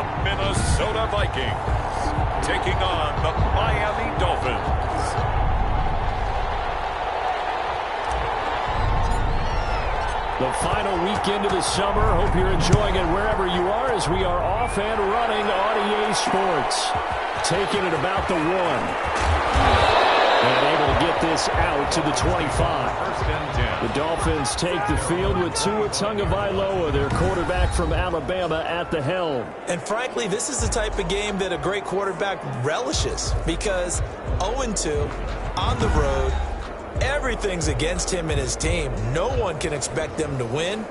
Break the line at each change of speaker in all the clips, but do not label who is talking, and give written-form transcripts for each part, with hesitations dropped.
the Minnesota Vikings, taking on the Miami Dolphins.
The final weekend of the summer. Hope you're enjoying it wherever you are as we are off and running on EA Sports. Taking it about the 1. And able to get this out to the 25. The Dolphins take the field with Tua Tagovailoa, their quarterback from Alabama, at the helm.
And frankly, this is the type of game that a great quarterback relishes because 0-2 on the road, everything's against him and his team. No one can expect them to win.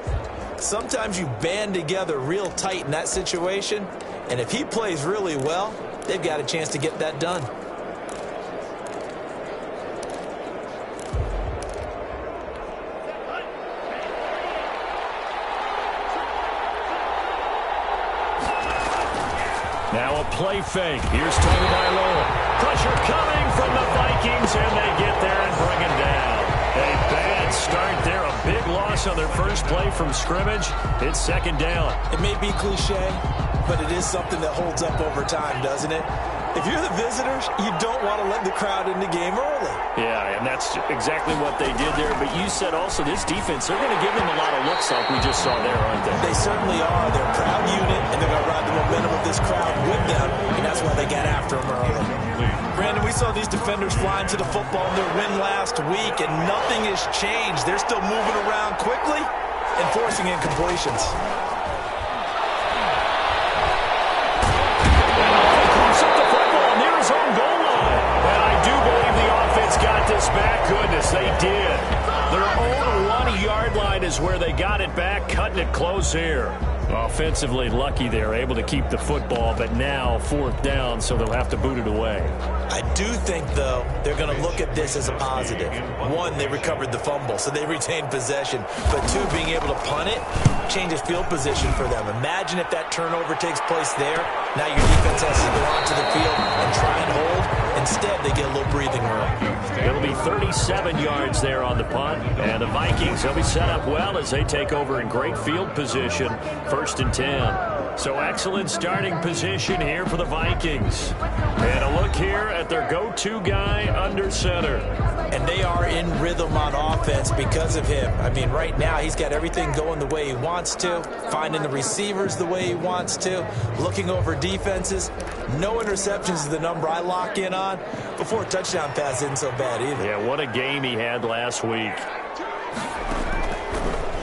Sometimes you band together real tight in that situation, and if he plays really well, they've got a chance to get that done.
Now a play fake. Here's Tagovailoa. Pressure coming from the Vikings, and they get there and bring him down. A bad start there. A big loss on their first play from scrimmage. It's second down.
It may be cliche, but it is something that holds up over time, doesn't it? If you're the visitors, you don't want to let the crowd in the game early.
Yeah, and that's exactly what they did there. But you said also this defense, they're going to give them a lot of looks like we just saw there, aren't they?
They certainly are. They're a proud unit, and they're going to ride the momentum of this crowd with them, and that's why they got after them early. Brandon, we saw these defenders flying to the football in their win last week, and nothing has changed. They're still moving around quickly and forcing incompletions.
Back, goodness, they did. Their own 1-yard line is where they got it back, cutting it close here. Offensively lucky they're able to keep the football, but now 4th down, so they'll have to boot it away.
I do think, though, they're going to look at this as a positive. 1, they recovered the fumble, so they retained possession. But 2, being able to punt it changes field position for them. Imagine if that turnover takes place there. Now your defense has to go onto the field and try and hold. Instead, they get a little breathing room.
It'll be 37 yards there on the punt. And the Vikings, they'll be set up well as they take over in great field position. 1st and 10. So excellent starting position here for the Vikings. And a look here at their go-to guy under center.
And they are in rhythm on offense because of him. I mean, right now, he's got everything going the way he wants to, finding the receivers the way he wants to, looking over defenses. No interceptions is the number I lock in on. Before a touchdown pass isn't so bad either.
Yeah, what a game he had last week.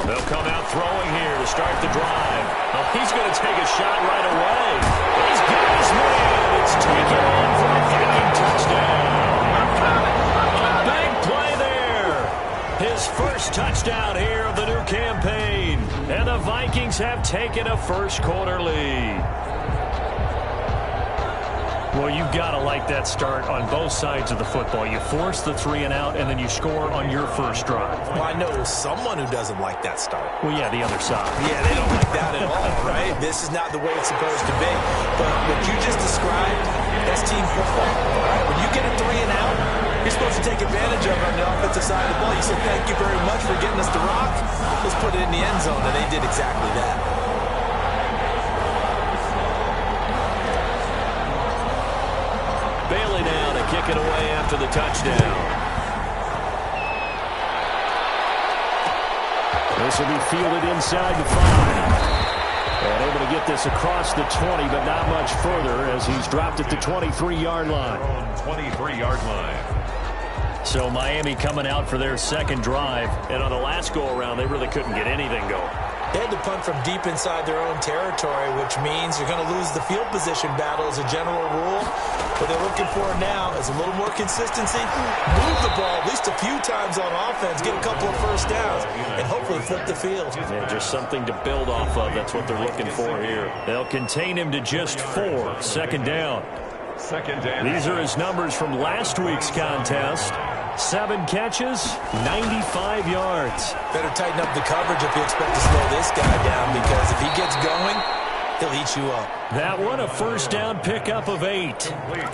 They'll come out throwing here to start the drive. Oh, he's going to take a shot right away. He's got his man. It's taken in for a Viking touchdown. His first touchdown here of the new campaign. And the Vikings have taken a first-quarter lead. Well, you've got to like that start on both sides of the football. You force the 3-and-out, and then you score on your first drive.
Well, I know someone who doesn't like that start.
Well, yeah, the other side.
Yeah, they don't like that at all, right? This is not the way it's supposed to be. But what you just described, that's team football. All right? When you get a 3-and-out, you're supposed to take advantage of it on the offensive side of the ball. You say, thank you very much for getting us the rock. Let's put it in the end zone, and they did exactly that.
Bailey now to kick it away after the touchdown. This will be fielded inside the 5. And able to get this across the 20, but not much further as he's dropped at the 23-yard line.
23-yard line.
So Miami coming out for their second drive. And on the last go-around, they really couldn't get anything going.
They had to punt from deep inside their own territory, which means you're going to lose the field position battle as a general rule. What they're looking for now is a little more consistency. Move the ball at least a few times on offense, get a couple of first downs, and hopefully flip the field.
Yeah, just something to build off of. That's what they're looking for here. They'll contain him to just 4. Second down. These are his numbers from last week's contest. 7 catches, 95 yards.
Better tighten up the coverage if you expect to slow this guy down, because if he gets going, he'll eat you up.
That one, a first down pickup of 8.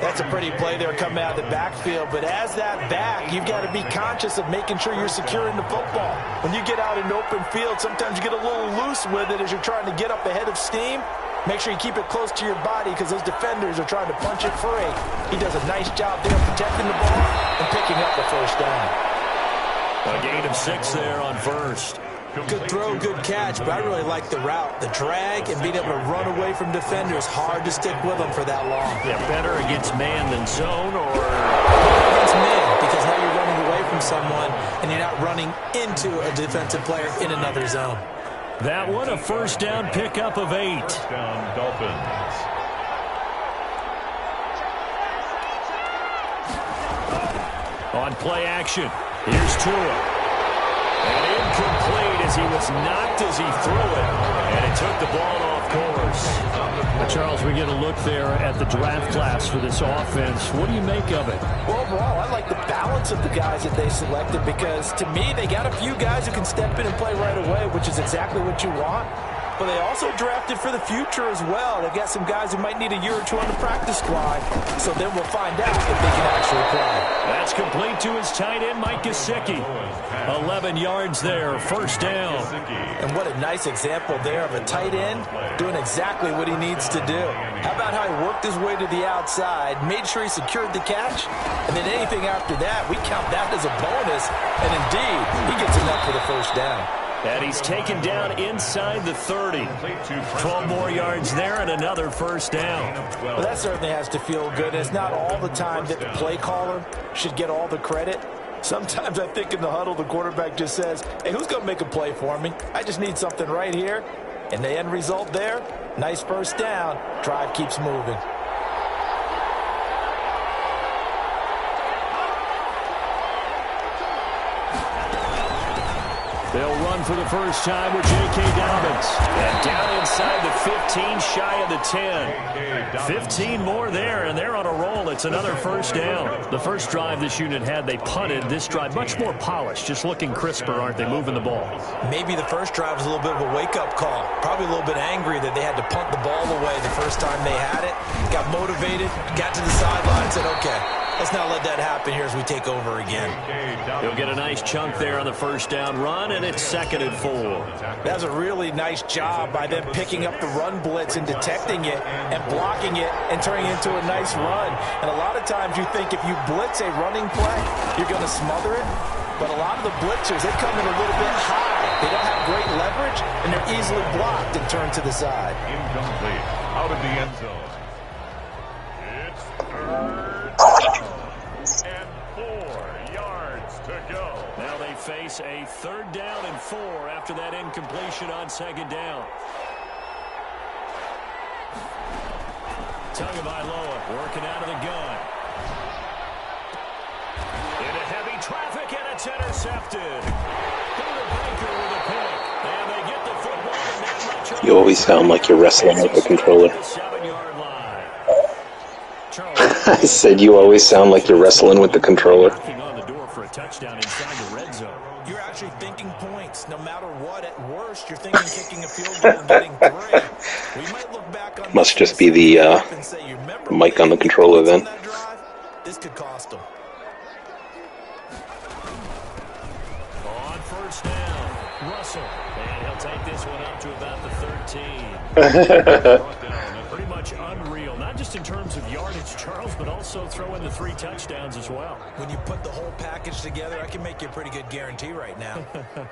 That's a pretty play there coming out of the backfield, but as that back, you've got to be conscious of making sure you're securing the football. When you get out in open field, sometimes you get a little loose with it as you're trying to get up ahead of steam. Make sure you keep it close to your body because those defenders are trying to punch it free. He does a nice job there protecting the ball and picking up the first down.
A gain of 6 there on first.
Good throw, good catch, but I really like the route. The drag and being able to run away from defenders. Hard to stick with them for that long.
Yeah, better against man than zone, or?
Better against man, because now you're running away from someone and you're not running into a defensive player in another zone.
That one, a first down pickup of 8.
First down, Dolphins.
On play action, here's Tua. And incomplete as he was knocked as he threw it. And it took the ball off course.
Charles, we get a look there at the draft class for this offense. What do you make of it?
Well, overall, I like the balance of the guys that they selected because, to me, they got a few guys who can step in and play right away, which is exactly what you want. But they also drafted for the future as well. They've got some guys who might need a year or two on the practice squad, so then we'll find out if they can actually play.
That's complete to his tight end, Mike Gesicki. 11 yards there, first down.
And what a nice example there of a tight end doing exactly what he needs to do. How about how he worked his way to the outside, made sure he secured the catch, and then anything after that, we count that as a bonus, and indeed, he gets enough for the first down.
And he's taken down inside the 30. 12 more yards there and another first down.
Well, that certainly has to feel good. It's not all the time that the play caller should get all the credit. Sometimes I think in the huddle, the quarterback just says, hey, who's going to make a play for me? I just need something right here. And the end result there, nice first down. Drive keeps moving.
They'll run for the first time with J.K. Dobbins. And down inside the 15, shy of the 10. 15 more there, and they're on a roll. It's another first down. The first drive this unit had, they punted. This drive, much more polished, just looking crisper, aren't they, moving the ball?
Maybe the first drive was a little bit of a wake-up call. Probably a little bit angry that they had to punt the ball away the first time they had it. Got motivated, got to the sideline, said, okay, let's not let that happen here as we take over again.
He'll get a nice chunk there on the first down run, and it's 2nd and 4.
That was a really nice job by them picking up the run blitz and detecting it and blocking it and turning it into a nice run. And a lot of times you think if you blitz a running play, you're going to smother it. But a lot of the blitzers, they come in a little bit high. They don't have great leverage, and they're easily blocked and turned to the side.
Incomplete. Out of the end zone. It's third and 4 yards to go.
Now they face a 3rd down and 4 after that incompletion on 2nd down. Tagovailoa working out of the gun. Into heavy traffic, and it's intercepted. Peter Baker with a pick. And they get the football and that much.
You always sound like you're wrestling with the controller.
7-yard line.
I said you always sound like you're wrestling with the controller.
Knocking on the door for a touchdown inside the red zone.
You're actually thinking points. No matter what, at worst, you're thinking kicking a field goal and getting 3. We might look back on
Must just be the mic on the controller then.
This could cost them.
On first down, Russell. And he'll take this one up to about the 13. Pretty much unreal, not just in terms of yardage, Charles, but also throw in the 3 touchdowns as well.
When you put the whole package together, I can make you a pretty good guarantee right now.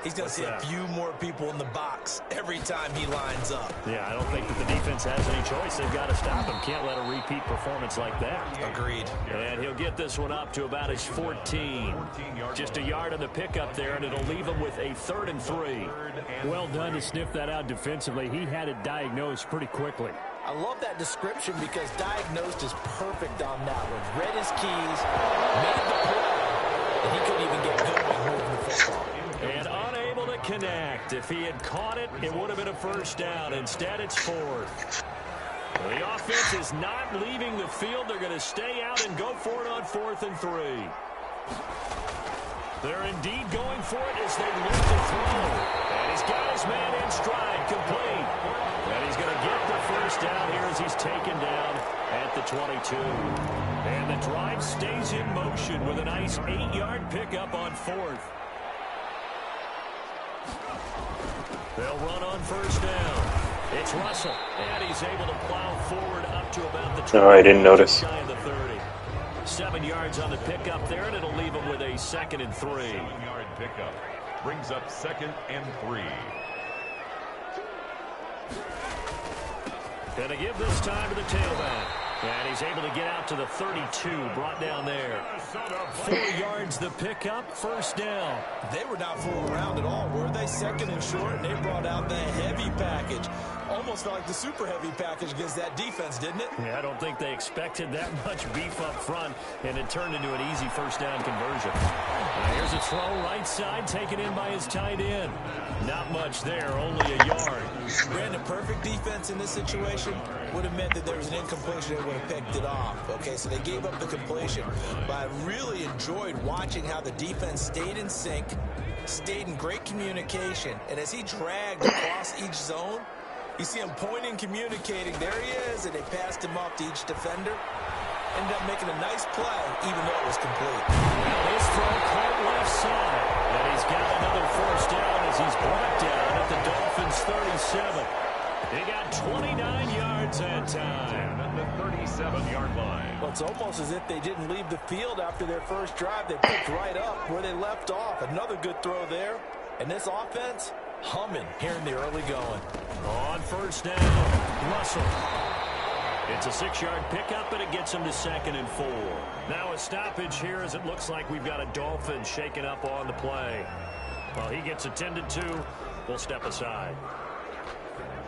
He's going to see a few more people in the box every time he lines up.
Yeah, I don't think that the defense has any choice. They've got to stop him. Can't let a repeat performance like that.
Agreed.
And he'll get this one up to about his 14. Just a yard on the pickup there, and it'll leave him with a 3rd and 3.
Well done to sniff that out defensively. He had it diagnosed pretty quickly.
I love that description because diagnosed is perfect on that one. Read his keys, made the play, and he couldn't even get going moving the football.
And unable to connect. If he had caught it, it would have been a first down. Instead, it's 4th. The offense is not leaving the field. They're going to stay out and go for it on 4th and 3. They're indeed going for it as they look to throw. And he's got his man in stride, complete. And he's going to get the first down here as he's taken down at the 22. And the drive stays in motion with a nice 8-yard pickup on 4th. They'll run on first down. It's Russell, and he's able to plow forward up to about the 20.
No, I didn't notice.
Shy of the 30. 7 yards on the pickup there, and it'll leave him with a 2nd and 3.
7-yard pickup brings up 2nd and 3.
Gonna give this time to the tailback. And he's able to get out to the 32, brought down there. 4 yards the pickup, 1st down.
They were not fooling around at all, were they? 2nd and short, and they brought out the heavy package. Almost like the super heavy package against that defense, didn't it?
Yeah, I don't think they expected that much beef up front, and it turned into an easy 1st down conversion. Here's a throw right side, taken in by his tight end. Not much there, only a yard.
Brandon, perfect defense in this situation would have meant that there was an incompletion. They would have picked it off. Okay, so they gave up the completion. But I really enjoyed watching how the defense stayed in sync, stayed in great communication, and as he dragged across each zone, you see him pointing, communicating. There he is, and they passed him off to each defender. Ended up making a nice play, even though it was complete.
Now his throw caught left side. And he's got another 1st down as he's brought down at the Dolphins' 37. He got 29 yards that time.
At the 37-yard line.
Well, it's almost as if they didn't leave the field after their first drive. They picked right up where they left off. Another good throw there. And this offense, humming here in the early going.
On 1st down, Russell. It's a 6-yard pickup, and it gets him to 2nd and 4. Now a stoppage here as it looks like we've got a Dolphin shaken up on the play. Well, he gets attended to. We'll step aside.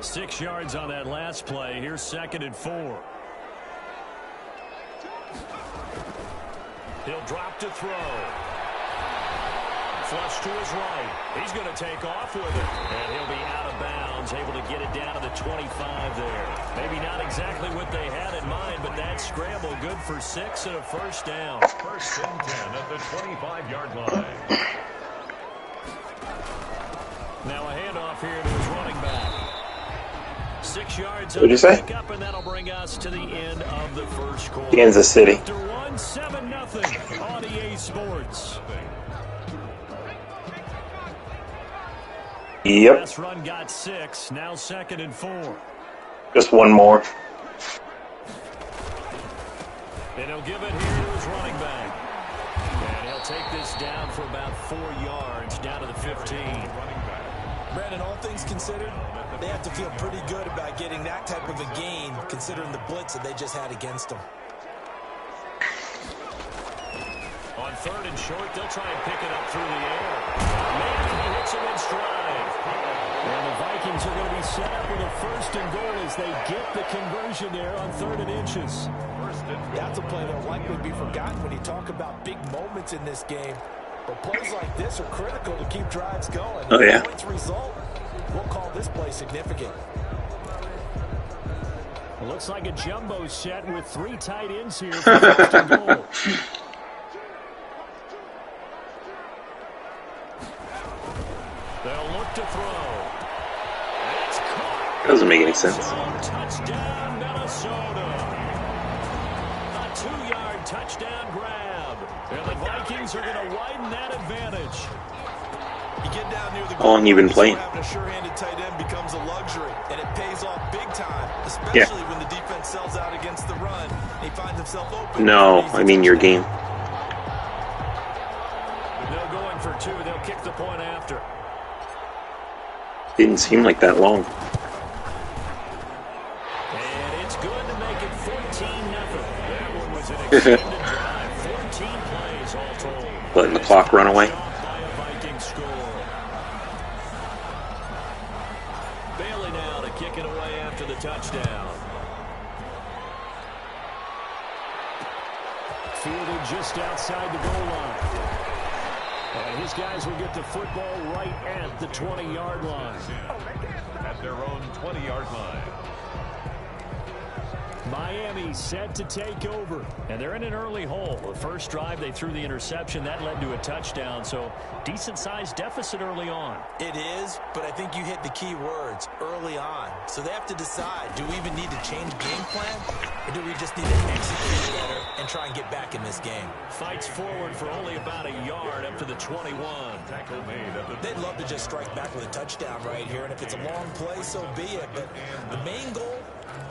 6 yards on that last play. Here's 2nd and 4. He'll drop to throw. Flush to his right. He's going to take off with it. And he'll be out of bounds, able to get it down to the 25 there. Maybe not exactly what they had in mind, but that scramble good for 6 and a 1st down.
1st and 10 at the 25-yard line.
Now a handoff here to his running back. 6 yards
What'd you say?
Up, and that'll bring us to the end of the 1st quarter.
Kansas City.
After 1, 7-0 on EA Sports.
Yep.
Last run got 6. Now 2nd and 4.
Just one more.
And he'll give it here to his running back. And he'll take this down for about 4 yards, down to the 15.
Brandon, all things considered, they have to feel pretty good about getting that type of a gain, considering the blitz that they just had against them.
On 3rd and short, they'll try and pick it up through the air. Man, hits him in stride. And the Vikings are going to be set up with a 1st and goal as they get the conversion there on 3rd and inches.
That's a play that'll likely be forgotten when you talk about big moments in this game. But plays like this are critical to keep drives going.
Oh, yeah.
Points result, we'll call this play significant.
It looks like a jumbo set with 3 tight ends here for 1st and goal. They'll look to throw. It's caught.
Doesn't make any sense.
Touchdown, Minnesota. A 2-yard touchdown grab. And the Vikings are going to widen that advantage.
You get down near the
How long you been playing?
having a sure-handed tight end becomes a luxury, and it pays off big time, especially when the defense sells out against the run. He finds himself open.
No, I mean your game.
They're going for 2. They'll kick the point after.
Didn't seem like that long.
And it's good to make it 14-0. That one was an extended drive. 14 plays all told.
Letting the clock run away.
By a Viking score. Bailey now to kick it away after the touchdown. Fielded just outside the goal line. And his guys will get the football right at the 20-yard line.
At their own 20-yard line.
Miami set to take over. And they're in an early hole. The first drive, they threw the interception. That led to a touchdown. So decent-sized deficit early on.
It is, but I think you hit the key words, early on. So they have to decide, do we even need to change game plan? Or do we just need to execute better and try and get back in this game.
Fights forward for only about a yard up to the 21.
They'd love to just strike back with a touchdown right here, and if it's a long play, so be it. But the main goal,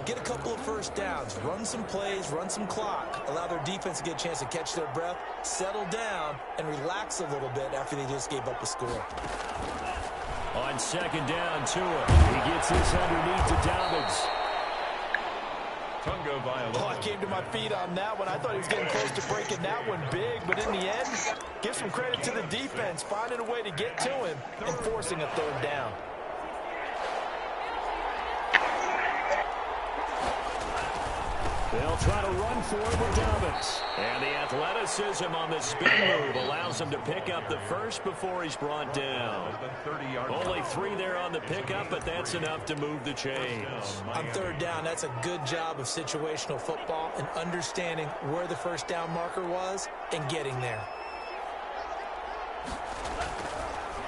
get a couple of first downs, run some plays, run some clock, allow their defense to get a chance to catch their breath, settle down, and relax a little bit after they just gave up a score.
On second down, Tua. He gets this underneath to Dobbins.
Oh, I came to my feet on that one. I thought he was getting close to breaking that one big, but in the end, give some credit to the defense, finding a way to get to him and forcing a third down.
They'll try to run for it with Dobbins. And the athleticism on the spin move allows him to pick up the first before he's brought down. Only 3 there on the pickup, but that's enough to move the chains.
On third down, that's a good job of situational football and understanding where the first down marker was and getting there.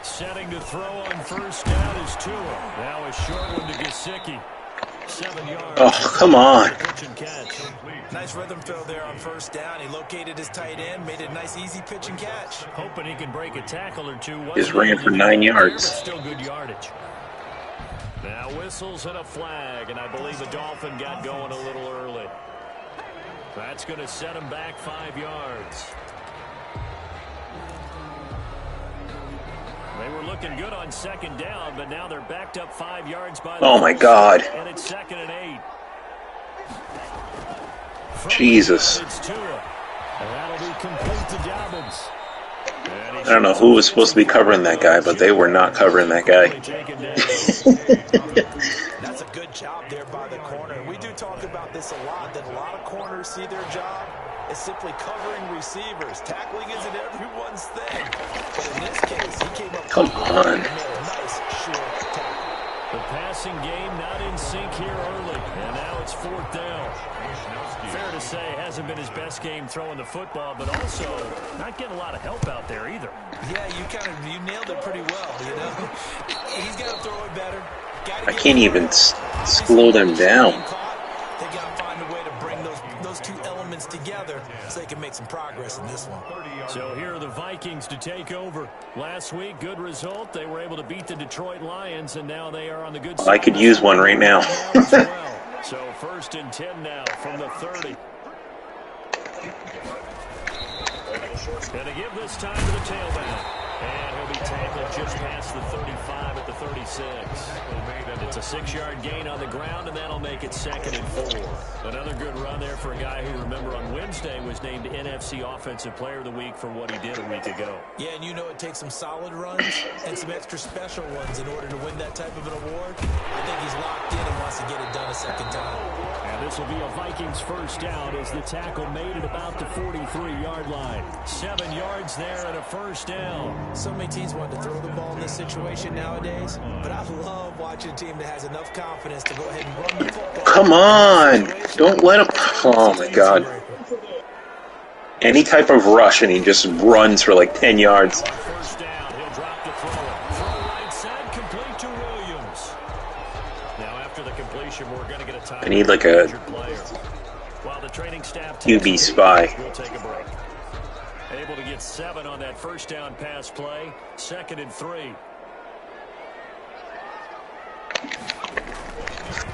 Setting to throw on first down is Tua. Now a short one to Gesicki. 7 yards.
Oh, come on.
Nice rhythm fill there on first down. He located his tight end, made it a nice, easy pitch and catch.
Hoping he can break a tackle or two.
Just ran for 9 yards.
Still good yardage. Now whistles and a flag, and I believe the Dolphin got going a little early. That's going to set him back 5 yards. They were looking good on second down, but now they're backed up 5 yards by the
Oh my God.
And it's 2nd and 8.
Jesus.
It's Tua. And that'll be complete to Dobbins.
I don't know who was supposed to be covering that guy, but they were not covering that guy.
That's a good job there by the corner. We do talk about this a lot, that a lot of corners see their job as simply covering receivers. Tackling isn't everyone's thing. But in this case, he came up.
Come on.
And made a nice, short tackle.
The passing game not in sync here early. And now it's 4th down. Fair to say, hasn't been his best game throwing the football, but also not getting a lot of help out there either.
Yeah, you nailed it pretty well, you know. He's got to throw it better.
I can't even slow them down.
They got to find a way to bring those two elements together so they can make some progress in this one.
So here are the Vikings to take over. Last week, good result. They were able to beat the Detroit Lions, and now they are on the good side.
I could use one right now.
So 1st and 10 now from the 30. Going to give this time to the tailback. And he'll be tackled just past the 35 at the 36. It's a 6-yard gain on the ground, and that'll make it 2nd and 4. Another good run there for a guy who, remember, on Wednesday was named NFC Offensive Player of the Week for what he did a week ago.
Yeah, and you know it takes some solid runs and some extra special ones in order to win that type of an award. I think he's locked in and wants to get it done a second time.
And this will be a Vikings first down as the tackle made at about the 43-yard line.
7 yards there and a first down.
So many teams want to throw the ball in this situation nowadays, but I love watching a team that has enough confidence to go ahead and run the football.
Come on. Don't let him. Oh, my God. Any type of rush, and he just runs for like 10 yards.
First down, he'll drop to throw it. Throw right side, complete to Williams. Now after the completion, we're going to get a time.
I need like a
While the training staff
QB spy.
We'll take a break. Able to get 7 on that first down pass play. 2nd and 3.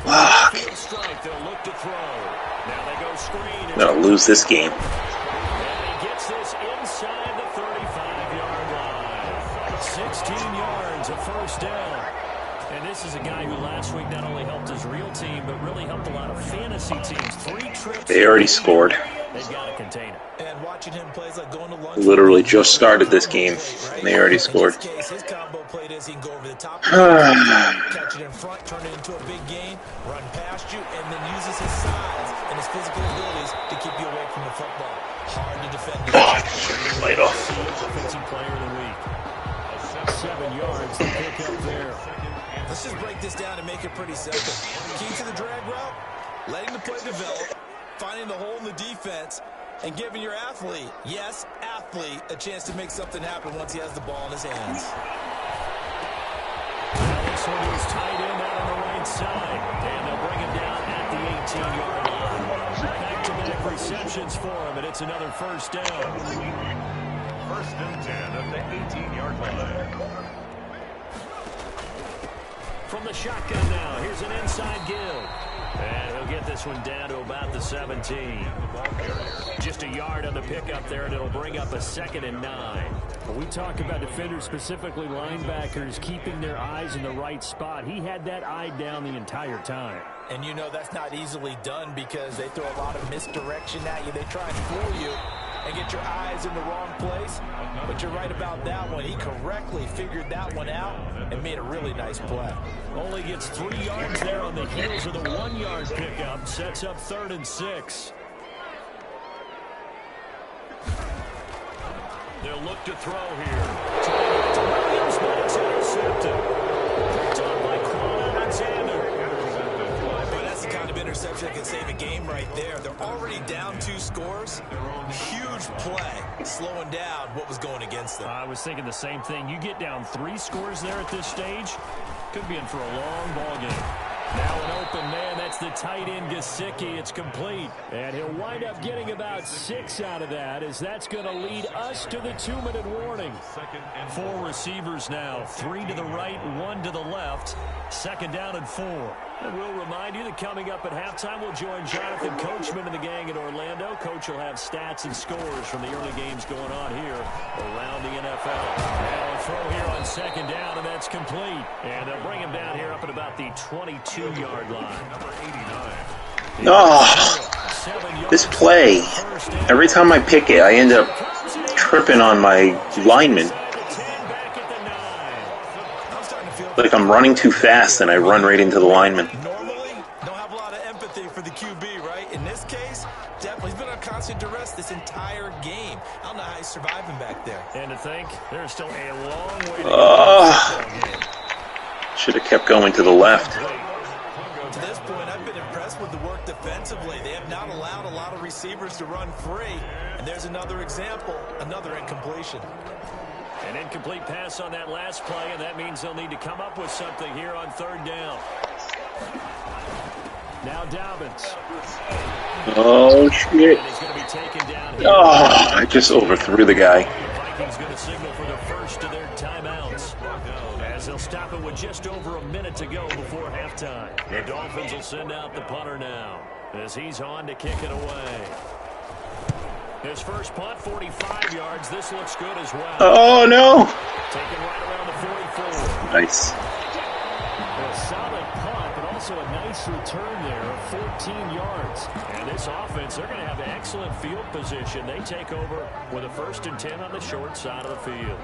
Fuck.
Strike, they'll look to throw. Now they go screen.
I'm going to lose this game.
And he gets this inside the 35-yard line. 16 yards, a first down. And this is a guy who last week not only helped his real team, but really helped a lot of fantasy teams. 3 trips.
They already scored.
They've got to contain it.
And watching him play is like going to lunch.
Literally just started this game, and they already scored.
In this case, his combo play is he can go over the top, catch it in front, turn it into a big gain, run past you, and then uses his size and his physical abilities to keep you away from the football. Hard to defend.
Light off.
Offensive player of the week. 7 yards to pick up there.
Let's just break this down and make it pretty simple. Key to the drag route, letting the play develop, finding the hole in the defense, and giving your athlete, yes, athlete, a chance to make something happen once he has the ball in his hands.
This one is tight end out on the right side, and they'll bring him down at the 18-yard line. Back-to-back receptions for him, and it's another first down.
First and 10 at the 18-yard line.
From the shotgun now, here's an inside give. And he'll get this one down to about the 17. Just a yard on the pickup there, and it'll bring up a 2nd and 9.
When we talk about defenders, specifically linebackers, keeping their eyes in the right spot, he had that eye down the entire time.
And you know that's not easily done because they throw a lot of misdirection at you. They try and fool you and get your eyes in the wrong place. But you're right about that one. He correctly figured that one out and made a really nice play.
Only gets 3 yards there on the heels of the 1-yard pickup. Sets up 3rd and 6. They'll look to throw here. Williams, but it's intercepted. Picked up by Quan Alexander.
But that's the kind of interception that can save a game right there. They're already down 2 scores. Huge play, slowing down what was going against them.
I was thinking the same thing. You get down 3 scores there at this stage, could be in for a long ball game.
Now an open man, that's the tight end Gesicki. It's complete.
And he'll wind up getting about 6 out of that, as that's going to lead us to the 2-minute warning.
4 receivers now, 3 to the right, 1 to the left. 2nd down and 4. And we'll remind you that coming up at halftime, we'll join Jonathan Coachman and the gang in Orlando. Coach will have stats and scores from the early games going on here around the NFL. Now a throw here on 2nd down, and that's complete. And they'll bring him down here up at about the 22-yard line. Number 89.
Oh, this play, every time I pick it, I end up tripping on my lineman. Like I'm running too fast and I run right into the lineman.
Normally, don't have a lot of empathy for the QB, right? In this case, definitely, he's been on constant duress this entire game. I don't know how he's surviving back there.
And to think, there's still a long way to go.
Should have kept going to the left.
To this point, I've been impressed with the work defensively. They have not allowed a lot of receivers to run free. And there's another example, another incompletion.
An incomplete pass on that last play, and that means they'll need to come up with something here on 3rd down.
Now Dobbins.
Oh, shit.
And he's going to be taken down here.
Oh, I just overthrew the guy.
The Vikings going to signal for the first of their timeouts, as they'll stop it with just over a minute to go before halftime. The Dolphins will send out the punter now, as he's on to kick it away. His first punt, 45 yards. This looks good as well.
Oh, no.
Taken right around the 44.
Nice.
A solid punt, but also a nice return there of 14 yards.
And this offense, they're going to have excellent field position. They take over with a 1st and 10 on the short side of the field.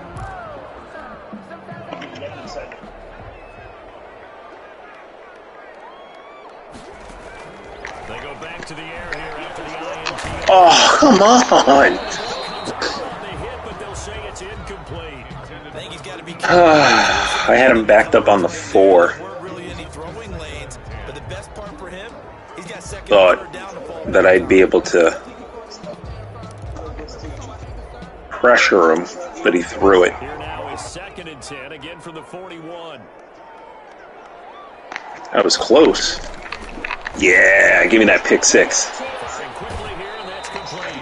They go back to the air here after the INT.
Oh, come on. I had him backed up on the 4. Thought that I'd be able to pressure him, but he threw it.
Here now is 2nd and 10, again from the 41.
That was close. Yeah, give me that pick 6.
Firing quickly here, and that's complete.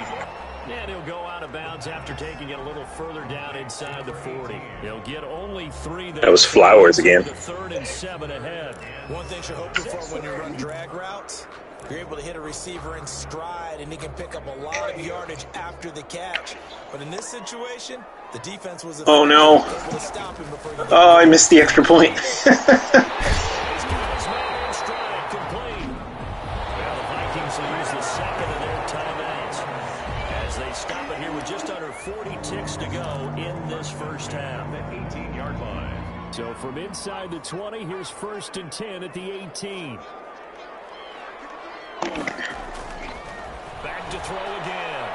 And he'll go out of bounds after taking it a little further down inside the 40. He'll get only 3 there.
That was Flowers again.
3rd and 7 ahead.
One thing you're hoping for when you run drag routes, you're able to hit a receiver in stride, and he can pick up a lot of yardage after the catch. But in this situation, the defense was
able to stop him before he I missed the extra point.
Just under 40 ticks to go in this first half.
At 18-yard line.
So from inside the 20, here's 1st and 10 at the 18.
Back to throw again.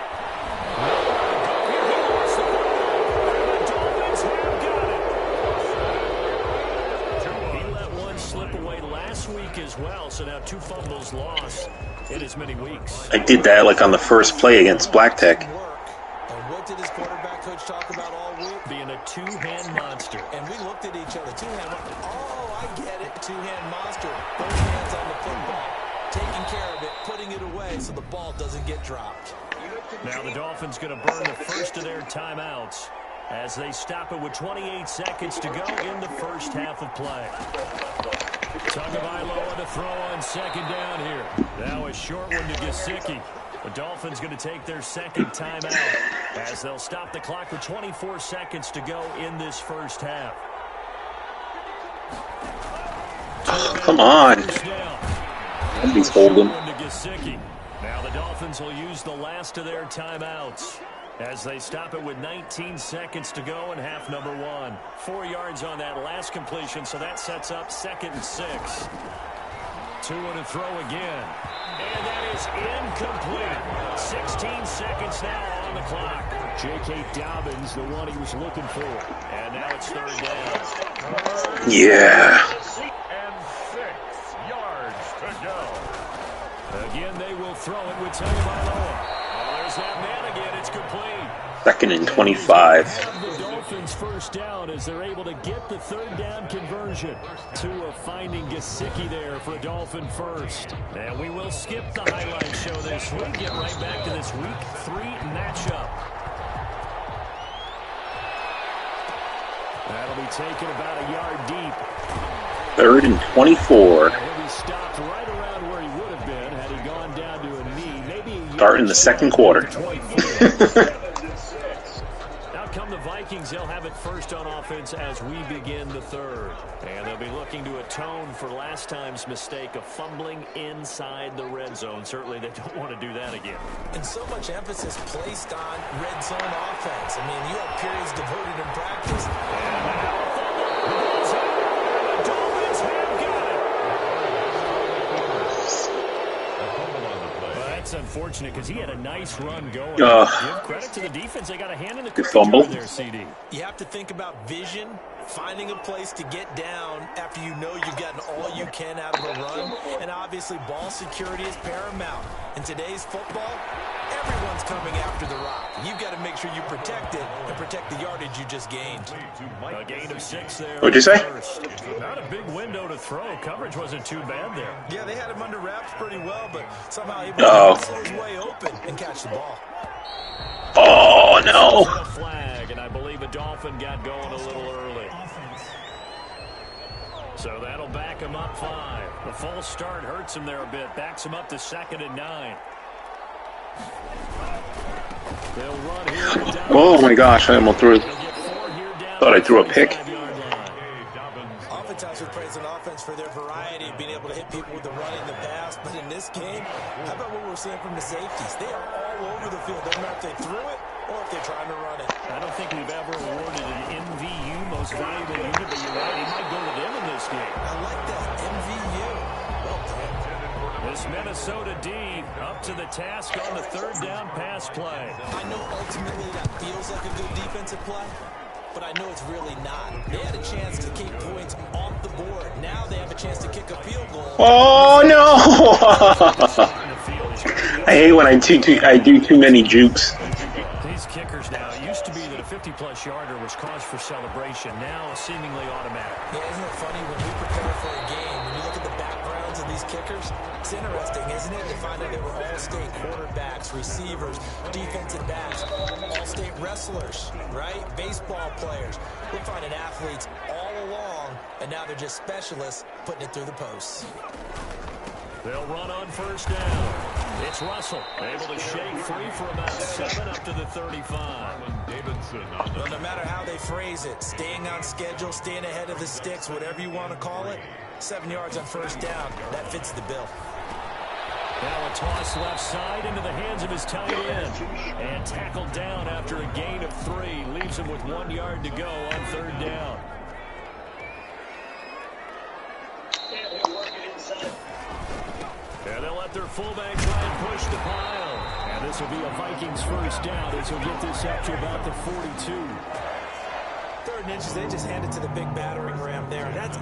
He let one slip away last week as well, so now 2 fumbles lost in as many weeks.
I did that like on the first play against Black Tech.
What did his quarterback coach talk about all week?
Being a 2-hand monster.
And we looked at each other. 2-hand monster. Oh, I get it. 2-hand monster. Both hands on the football. taking care of it, putting it away so the ball doesn't get dropped.
Now the Dolphins going to burn the first of their timeouts as they stop it with 28 seconds to go in the first half of play. Tagovailoa to throw on second down here. Now a short one to Gesicki. The Dolphins going to take their second timeout as they'll stop the clock with 24 seconds to go in this first half.
Come on. Somebody's holding.
Now the Dolphins will use the last of their timeouts as they stop it with 19 seconds to go in half number 1. 4 yards on that last completion, so that sets up 2nd and 6. 2 to throw again. And that is incomplete. 16 seconds now on the clock.
J.K. Dobbins, the one he was looking for.
And now it's 3rd down.
Yeah.
And 6 yards to go.
Again, they will throw it with Tagovailoa. There's that man again. It's complete.
2nd and 25.
The Dolphins first down as they're able to get the 3rd down conversion. Tua finding Gesicki there for a Dolphin first.
And we will skip the highlight show this week. Get right back to this week 3 matchup.
That'll be taken about a yard deep.
3rd and 24.
He'll be stopped right around where he would have been had he gone down to a knee. Maybe
Starting the second quarter.
Out come the Vikings. They'll have it first on offense as we begin the 3rd. And they'll be looking to atone for last time's mistake of fumbling inside the red zone. Certainly they don't want to do that again.
And so much emphasis placed on red zone offense. I mean, you have periods devoted in practice.
The Dolphins have got it. Well, that's unfortunate because he had a nice run going. Give credit to the defense. They got a hand in the cookie
fumble.
jar there, CD.
You have to think about vision, finding a place to get down after you know you've gotten all you can out of a run. And obviously, ball security is paramount. In today's football, everyone's coming after the rock. You've got to make sure you protect it and protect the yardage you just gained.
A gain of 6 there.
What'd you say?
Not a big window to throw. Coverage wasn't too bad there.
Yeah, they had him under wraps pretty well, but somehow able to hustle his way open and catch the ball.
Oh, no.
A flag, and I believe a Dolphin got going a little early. So that'll back him up 5. The false start hurts him there a bit. Backs him up to 2nd and 9. They'll run here.
Oh, my gosh. I almost threw it. Thought I threw a pick.
Oftentimes we praise an offense for their variety, being able to hit people with the run in the pass. But in this game, how about what we're seeing from the safeties? They are all over the field. Doesn't matter if they threw it or if they're trying to run it.
I don't think we've ever awarded an MVU, most valuable unit, but you're right. He might go to them in this game.
I like that. MVU. Well done.
This Minnesota D up to the task on the 3rd down pass play.
I know ultimately that feels like a good defensive play, but I know it's really not. They had a chance to keep points off the board. Now they have a chance to kick a field goal.
Oh, no. I hate when I do too many jukes.
These kickers now, it used to be that a 50-plus yarder was cause for celebration. Now seemingly automatic.
Yeah, isn't it funny when we prepare for a game, when you look at the backgrounds of these kickers, it's interesting, isn't it, to find out they were all-state quarterbacks, receivers, defensive backs, all-state wrestlers, right? Baseball players. We're finding athletes all along, and now they're just specialists putting it through the posts.
They'll run on 1st down. It's Russell, able to shake free for about 7 up to the 35.
Well, no matter how they phrase it, staying on schedule, staying ahead of the sticks, whatever you want to call it, 7 yards on 1st down, that fits the bill.
Now a toss left side into the hands of his tight end. And tackled down after a gain of 3. Leaves him with 1 yard to go on 3rd down. And they'll let their fullback try and push the pile. And this will be a Vikings first down as he'll get this up to about the 42.
3rd and inches, they just hand it to the big battering ram there. That's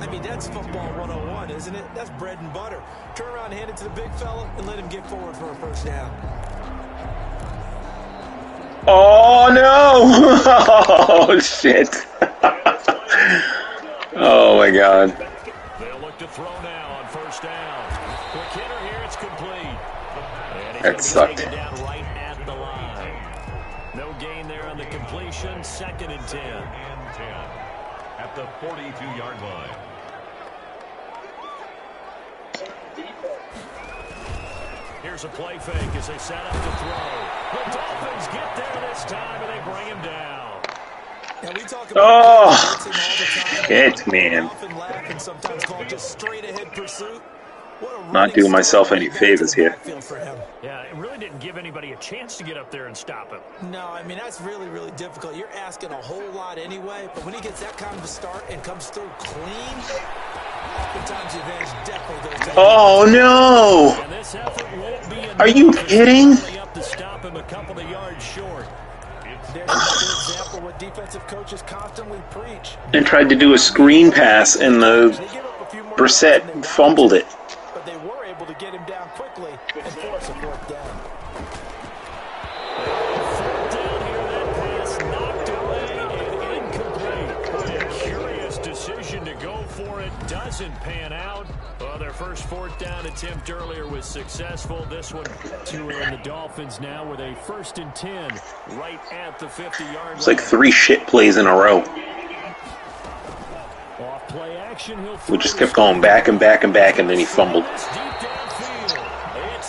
football 101, isn't it? That's bread and butter. Turn around, hand it to the big fella, and let him get forward for a 1st down.
Oh, no. Oh, shit. Oh, my God.
They'll look to throw now on 1st down. Quick hitter here, it's
That sucked.
Down right at the line. No gain there on the completion. 2nd and 10.
At the 42-yard line.
Here's a play fake as they set up to throw. The Dolphins get there this time, and they bring him down.
And we talk about
shit, man.
Often lack and sometimes call just straight ahead pursuit.
Not doing myself any favors here.
Yeah, it really didn't give anybody a chance to get up there and stop him.
No, I mean, that's really, really difficult. You're asking a whole lot anyway, but when he gets that kind of a start and comes through clean, oftentimes the advantage definitely goes to him.
Oh, no!
And this effort won't be
Are you kidding?
up to stop him a couple of yards short.
There's another example what defensive coaches constantly preach.
And tried to do a screen pass, and the Brissett fumbled it.
But they were able to get him down quickly and force a 4th down.
4th down here, that pass knocked away and incomplete. A curious decision to go for it. Doesn't pan out. Well, their first 4th down attempt earlier was successful. This one to the Dolphins now with a 1st and 10 right at the 50-yard line.
It's like 3 shit plays in a row.
Off play action,
We just kept going back and back and back, and then he fumbled.
It's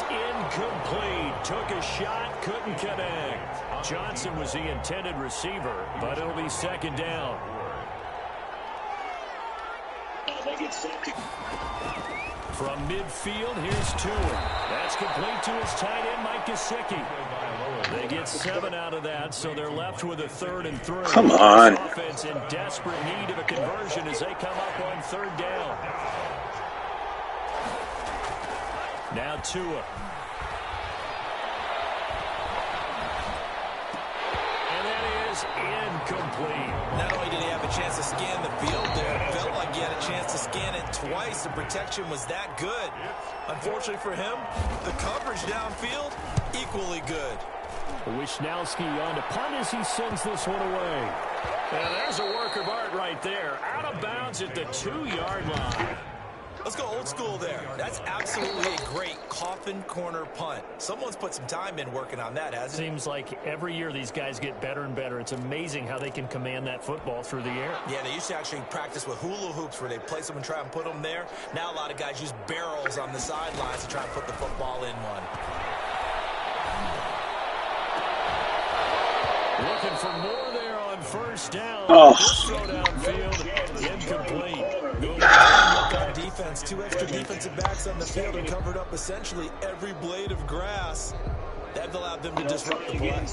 incomplete. Took a shot, couldn't connect. Johnson was the intended receiver, but it'll be 2nd down. From midfield, here's Tua. That's complete to his tight end, Mike Gesicki. They get 7 out of that, so they're left with a 3rd and 3.
Come on.
Offense in desperate need of a conversion as they come up on 3rd down. Now Tua. And that is incomplete.
Not only did he have a chance to scan the field there, it felt like he had a chance to scan it twice. The protection was that good. Unfortunately for him, the coverage downfield, equally good.
Wisnowski on to punt as he sends this one away.
And there's a work of art right there. Out of bounds at the 2-yard line.
Let's go old school there. That's absolutely a great coffin corner punt. Someone's put some time in working on that, hasn't it?
Seems like every year these guys get better and better. It's amazing how they can command that football through the air.
Yeah, they used to actually practice with hula hoops where they place them and try and put them there. Now a lot of guys use barrels on the sidelines to try and put the football in one.
Looking for more there on 1st down.
Oh.
Throw downfield, incomplete.
On defense, 2 extra defensive backs on the field and covered up essentially every blade of grass. That allowed them to disrupt the play.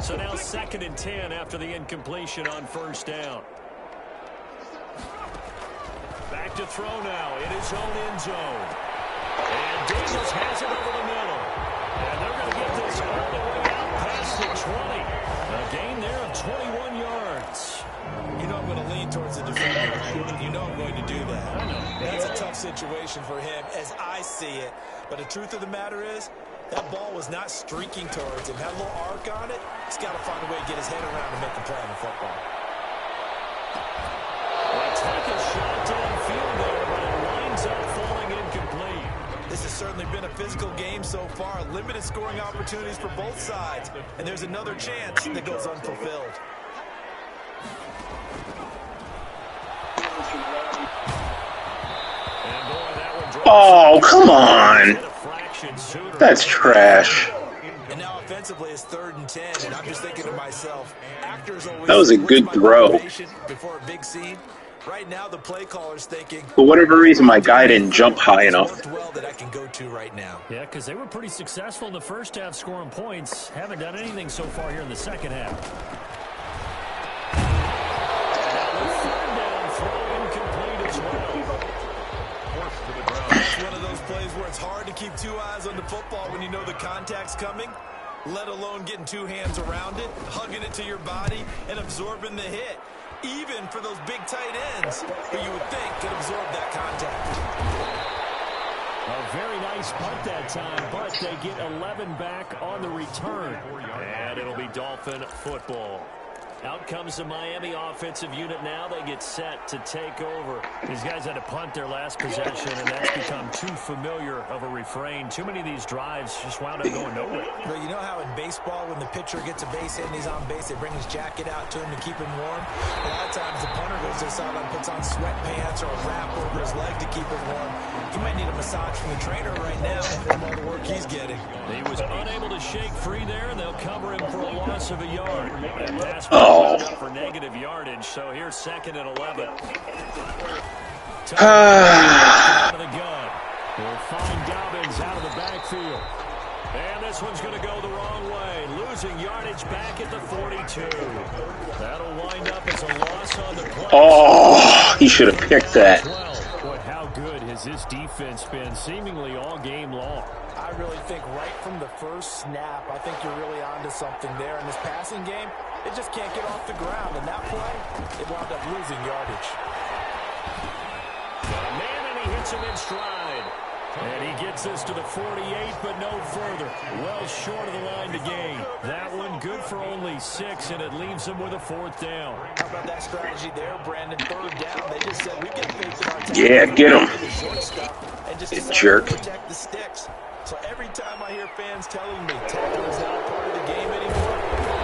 So now 2nd and 10 after the incompletion on 1st down. Back to throw now in his own end zone. And Daniels has it over the middle. And they're going to get this all the way out past the 20. A gain there of 21 yards.
You know I'm going to lean towards the defender. You know I'm going to do that. That's a tough situation for him as I see it. But the truth of the matter is, that ball was not streaking towards him. Had a little arc on it. He's got to find a way to get his head around and make a play on the football.
They take a shot downfield there, but it winds up falling incomplete.
This has certainly been a physical game so far. Limited scoring opportunities for both sides. And there's another chance that goes unfulfilled.
Oh, come on. That's trash.
And now offensively it's 3rd and 10, and I'm just thinking to myself, actors always
That was a good throw.
Before a big scene. Right now the play caller's thinking,
For whatever reason, my guy didn't jump high enough.
well that I can go to right now.
Yeah, because they were pretty successful in the 1st half scoring points. Haven't done anything so far here in the 2nd half.
It's one of those plays where it's hard to keep 2 eyes on the football when you know the contact's coming, let alone getting 2 hands around it, hugging it to your body, and absorbing the hit. Even for those big tight ends who you would think could absorb that contact.
A very nice punt that time, but they get 11 back on the return.
And it'll be Dolphin football. Out comes the Miami offensive unit now. They get set to take over.
These guys had to punt their last possession, and that's become too familiar of a refrain. Too many of these drives just wound up going nowhere.
But you know how in baseball, when the pitcher gets a base hit and he's on base, they bring his jacket out to him to keep him warm? A lot of times the punter goes to the sideline, puts on sweatpants or a wrap over his leg to keep him warm. He might need a massage from the trainer right now from all the work he's getting.
He was unable to shake free there, and they'll cover him for a loss of a yard. Pass up for negative yardage, so here's 2nd and 11. Out of the gun.
We'll find Dobbins out of the backfield.
And this one's going to go the wrong way, losing yardage back at the 42. That'll wind up as a loss on the play.
Oh, he should have picked that.
Boy, how good has this defense been seemingly all game long?
I really think right from the first snap, I think you're really onto something there. In this passing game, it just can't get off the ground. And that play, it wound up losing yardage.
Man, and he hits him in stride.
And he gets this to the 48, but no further. Well short of the line to gain. That one good for only 6, and it leaves him with a 4th down.
How about that strategy there, Brandon? 3rd down. They just said we get faith in our
Yeah, get him.
And just
You jerk.
to protect the sticks. So every time I hear fans telling me tackling is not a part of the game anymore,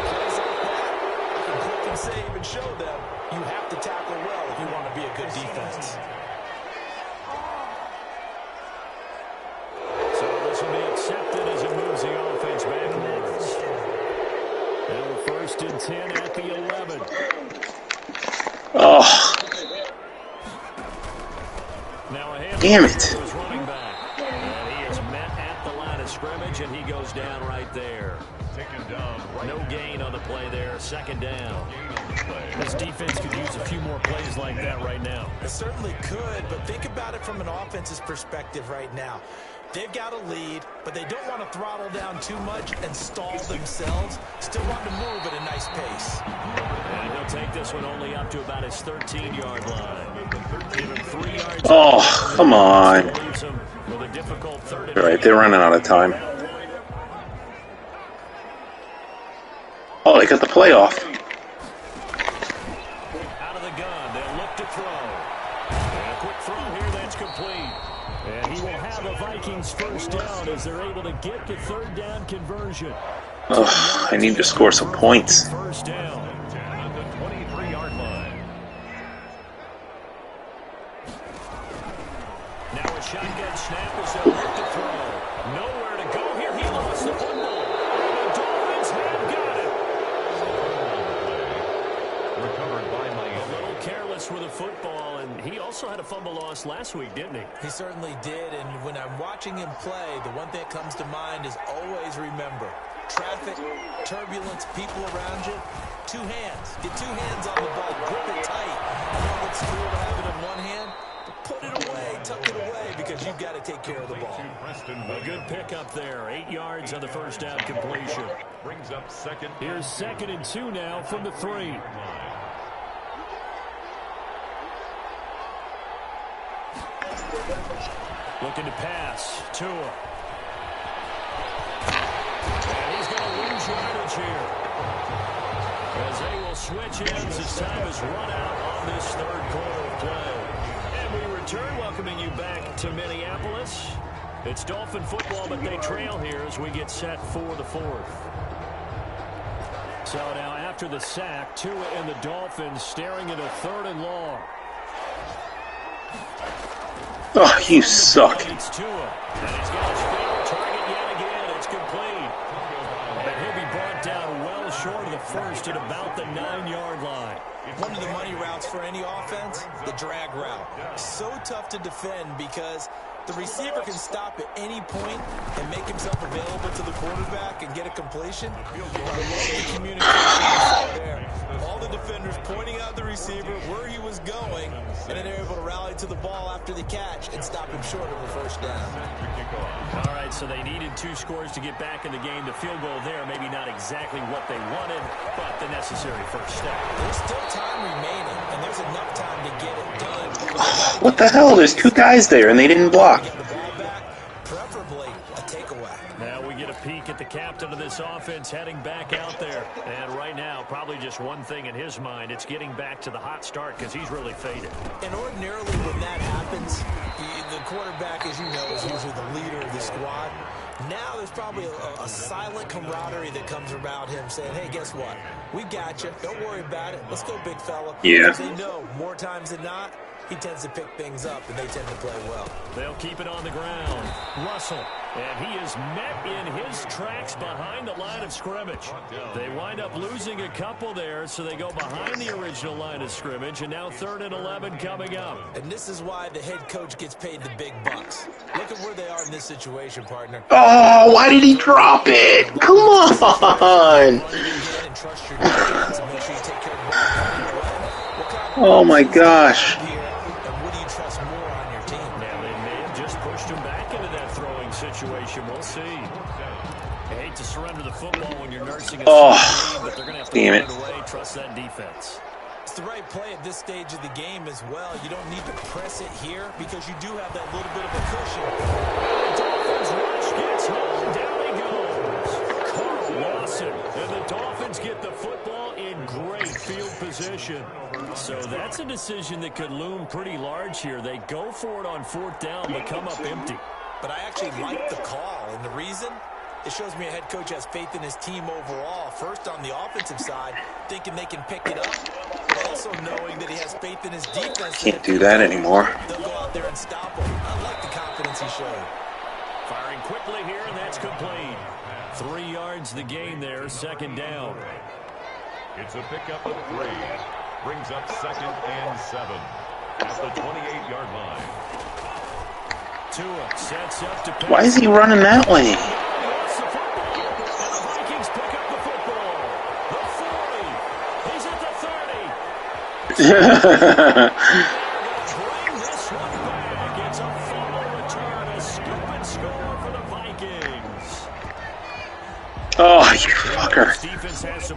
plays like that, I can click and save and show them you have to tackle well if you want to be a good defense.
So this will be accepted as it moves the offense backwards. Now 1st and 10 at the 11.
Oh,
Now a
damn it.
Running back. And he is met at the line of scrimmage, and he goes down right there. No gain on the play there. 2nd down.
This defense could use a few more plays like that right now.
It certainly could, but think about it from an offense's perspective right now. They've got a lead, but they don't want to throttle down too much and stall themselves. Still want to move at a nice pace.
And he'll take this one only up to about his 13-yard line. Give him 3 yards.
Oh, come on.
Leaves him with a difficult 3rd and
All right, they're running out of time. Oh, they got the play off.
out of the gun. They'll look to throw. And a quick throw here that's complete.
And he will have a Vikings 1st down as they're able to get the 3rd down conversion.
Ugh, I need to score some points.
1st down.
At the 23-yard line.
Now a shotgun snap as they look to throw. Nowhere to go here. He lost the football. The Dolphins have got it.
Recovered by
A
Miami.
little careless with the football, and he also had a fumble loss last week, didn't he?
He certainly did, and when I'm watching him play, the one thing that comes to mind is always remember, traffic, turbulence, people around you, 2 hands. Get 2 hands on the ball, grip it tight. I know it's cool to have it in one hand, but put it away, tuck it away, because you've got to take care of the ball.
A good pickup there. 8 yards on the 1st down completion.
Brings up 2nd.
Here's 2nd and 2 now from the 3.
Looking to pass. Tua. And he's going to lose yardage here. As they will switch ends as time is run out on this 3rd quarter of play. And we return, welcoming you back to Minneapolis. It's Dolphin football, but they trail here as we get set for the 4th.
So now after the sack, Tua and the Dolphins staring at a 3rd and long.
Oh, you suck.
It's Tua. And he's got his favorite target yet again. It's complete. And he'll be brought down well short of the 1st at about the 9-yard line.
One of the money routes for any offense, the drag route. So tough to defend because the receiver can stop at any point and make himself available to the quarterback and get a completion. I love the communication there. All the defenders pointing out the receiver where he was going, and then they're able to rally to the ball after the catch and stop him short of a 1st down.
All right, so they needed 2 scores to get back in the game. The field goal there, maybe not exactly what they wanted, but the necessary 1st step.
There's still time remaining, and there's enough time to get it done.
What the hell? There's 2 guys there and they didn't block.
Get the ball back, preferably a takeaway.
Now we get a peek at the captain of this offense heading back out there. And right now, probably just one thing in his mind. It's getting back to the hot start because he's really faded.
And ordinarily when that happens, the quarterback, as you know, is usually the leader of the squad. Now there's probably a silent camaraderie that comes about him saying, hey, guess what? We got you. Don't worry about it. Let's go, big fella.
Yeah.
Because they know more times than not, he tends to pick things up, and they tend to play well.
They'll keep it on the ground. Russell. And he is met in his tracks behind the line of scrimmage. They wind up losing a couple there, so they go behind the original line of scrimmage, and now 3rd and 11 coming up.
And this is why the head coach gets paid the big bucks. Look at where they are in this situation, partner.
Oh, why did he drop it? Come on. Oh, my gosh.
Situation. We'll see. I hate to surrender the football when you're nursing a lead, but they're going to have to
damn
put
it.
it away, trust that defense.
It's the right play at this stage of the game as well. You don't need to press it here because you do have that little bit of a cushion.
Dolphins rush gets home. Down he goes. Carl Lawson. And the Dolphins get the football in great field position. So that's a decision that could loom pretty large here. They go for it on 4th down, but come up empty.
But I actually like the call, and the reason? It shows me a head coach has faith in his team overall. First, on the offensive side, thinking they can pick it up, but also knowing that he has faith in his defense.
Can't do that anymore.
They'll go out there and stop him. I like the confidence he showed.
Firing quickly here, and that's complete. 3 yards the gain there, 2nd down.
It's a pickup of 3. Brings up 2nd and 7 at the 28-yard line.
Tua sets up to pass.
Why is he running that way?
The Vikings pick up the football. The 40. He's at the 30. Bring this one back. It's a fumble return. A scoop and score for the Vikings.
Oh, you fucker.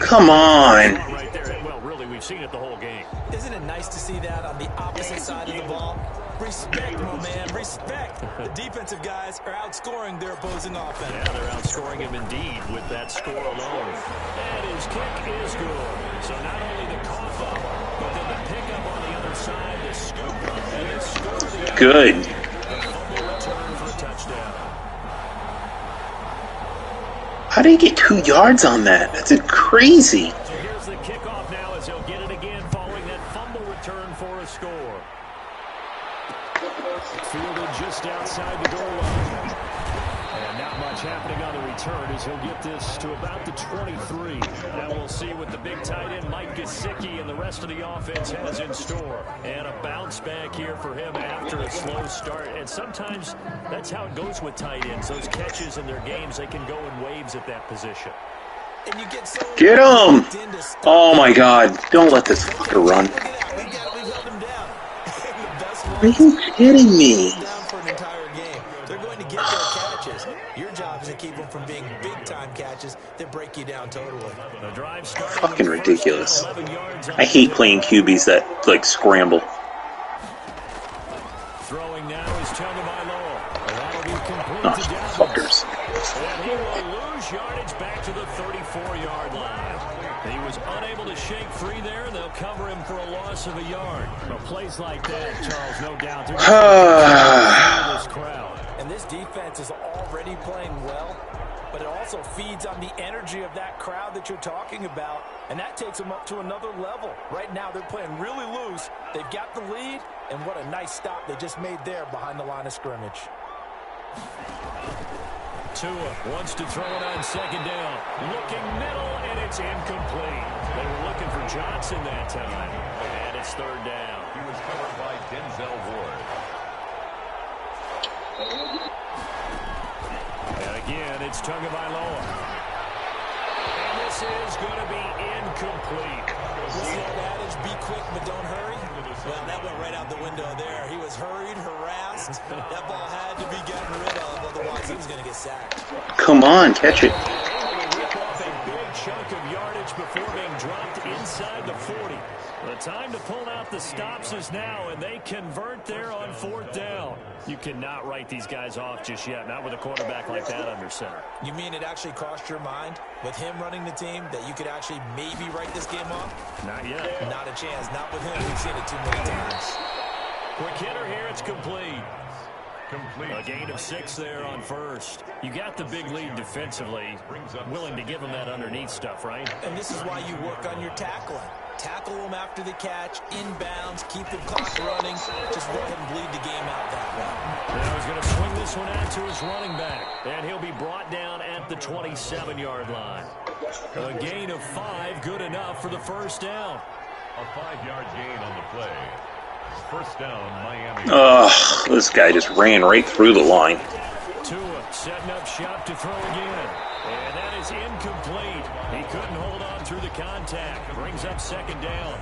Come on.
Right there. Well, really, we've seen it the whole game.
Isn't it nice to see that on the opposite side of the ball? Respect, my man, respect. The defensive guys are outscoring their opposing offense.
Yeah, they're outscoring him indeed with that score alone. And his kick is good. So not only the cough up, but then the pickup on the other side, the scoop, and the score.
Good.
The fumble return for a touchdown.
How did he get 2 yards on that? That's crazy.
So here's the kickoff now as he'll get it again following that fumble return for a score. Fielded just outside the goal line. And not much happening on the return as he'll get this to about the 23. Now we'll see what the big tight end Mike Gesicki and the rest of the offense has in store. And a bounce back here for him after a slow start. And sometimes that's how it goes with tight ends. Those catches in their games, they can go in waves at that position.
And you get so
Get him! Oh my god. Don't let this fucker run. Are you kidding me?
Down for an entire game. They're going to get their catches. Your job is to keep them from being big-time catches that break you down totally.
The drive
Fucking ridiculous. I hate playing QBs that, like, scramble.
Throwing now is Tagovailoa. That'll be complete
Oh,
to Dalvin.
fuckers.
And he will lose yardage back to the 34-yard line. He was unable to shake free there, and they'll cover him for a loss of a yard. Well, plays like that, Charles, no doubt. This crowd.
And this defense is already playing well, but it also feeds on the energy of that crowd that you're talking about, and that takes them up to another level. Right now, they're playing really loose. They've got the lead, and what a nice stop they just made there behind the line of scrimmage.
Tua wants to throw it on 2nd down. Looking middle, and it's incomplete. They were looking for Johnson that time, and it's 3rd down.
He was covered by Denzel Ward.
And again, it's Tagovailoa. And this is going to be incomplete.
What's the old adage, be quick but don't hurry? Well, that went right out the window there. He was hurried, harassed. That ball had to be gotten rid of, otherwise he was going to get sacked.
Come on, catch it.
Able to rip off a big
chunk of yardage before being dropped inside the 40. The time to pull out the stops is now, and they convert there on 4th down. You cannot write these guys off just yet, not with a quarterback like that under center.
You mean it actually crossed your mind with him running the team that you could actually maybe write this game off?
Not yet.
Not a chance. Not with him. We've seen it too many times.
Quick hitter here. It's complete. A gain of 6 there on first. You got the big lead defensively. Willing to give them that underneath stuff, right?
And this is why you work on your tackling. Tackle them after the catch, inbounds, keep the clock running. Just go ahead and bleed the game out that way.
Now he's going to swing this one out to his running back. And he'll be brought down at the 27-yard line. A gain of 5, good enough for the first down.
A 5-yard gain on the play. First down, Miami.
This guy just ran right through the line.
Tua setting up shop to throw again. And that is incomplete. He couldn't hold on through the contact. Brings up 2nd down.